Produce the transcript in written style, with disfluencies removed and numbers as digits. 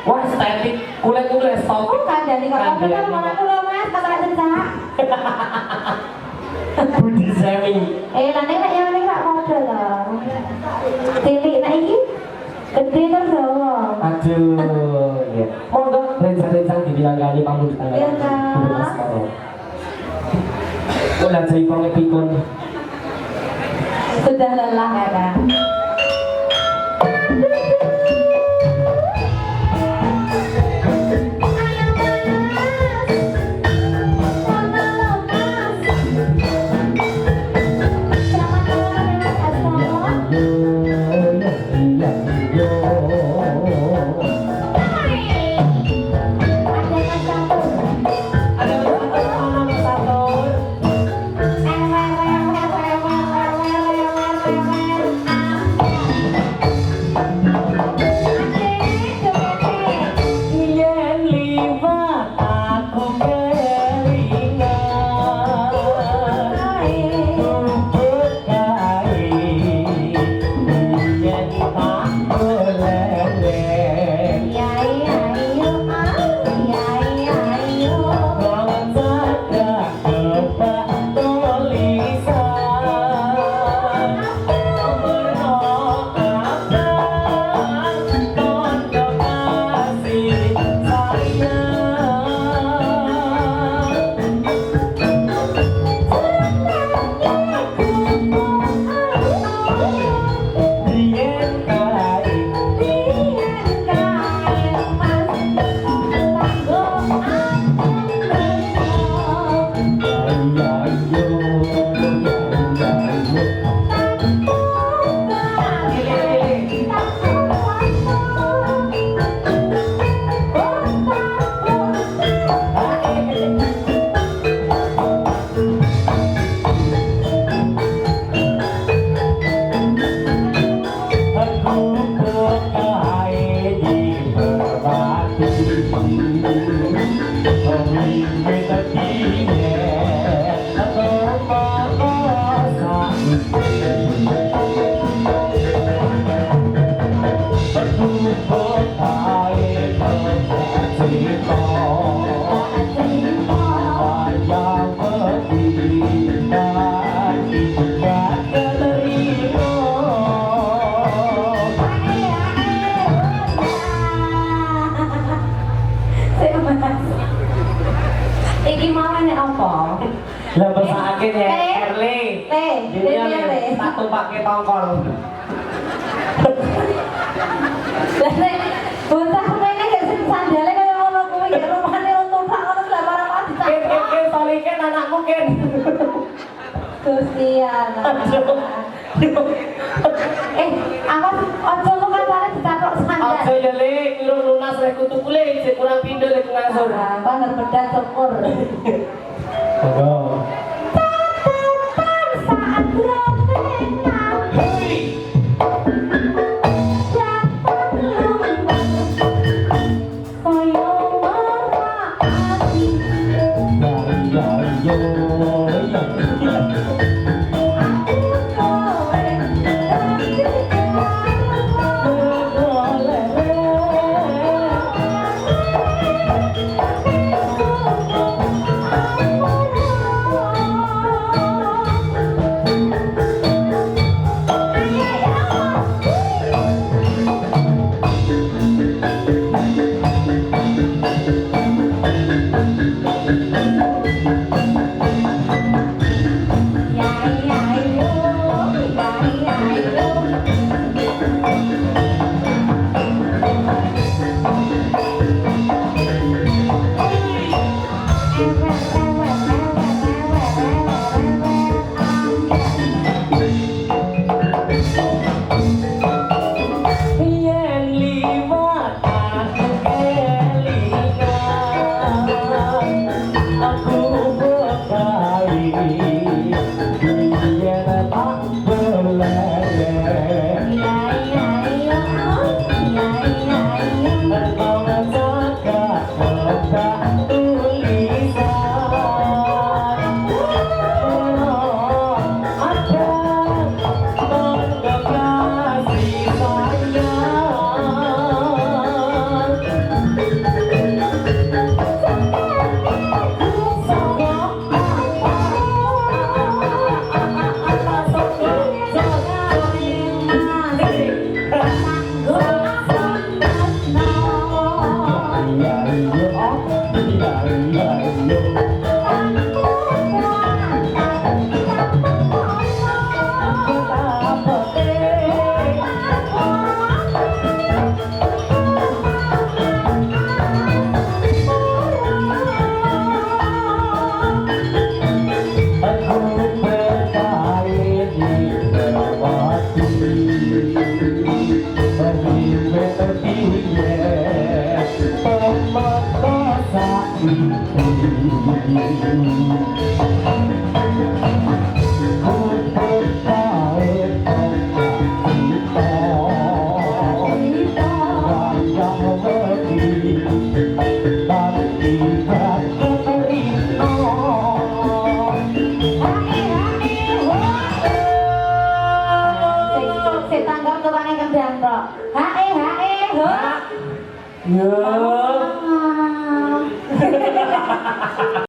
Wah estetik, kulit stop. Oh kandani kok kan mana dulu mas, kata cerita. Budi semi. Nanti nak yang ini rak model loh. Tilik nak ini gede terus loh. Aduh, ya. Monggo rencang-rencang dibilangani pamungkas tanggal. Iya kak. Ulah jadi pangke pikun. Sudah lelah kan? Iki mau nek apa? Lah besake ya Erle. Le. Satu pakai tongkol. Lah nek bocah kene gak sing sandale kaya ngono kuwi ya rumane untung sak ngono lah marang ditak. Ken toliken anakmu Ken. Gusti anak. Aku ojo kok kancane dicaplok sandal. Ojo ya Le, kira lunas rek kutu kulit, sik kurang pindho lek ngasor. Banget bedas syukur. Monggo. Saat romenang. Hei. Hae hae he. Ya.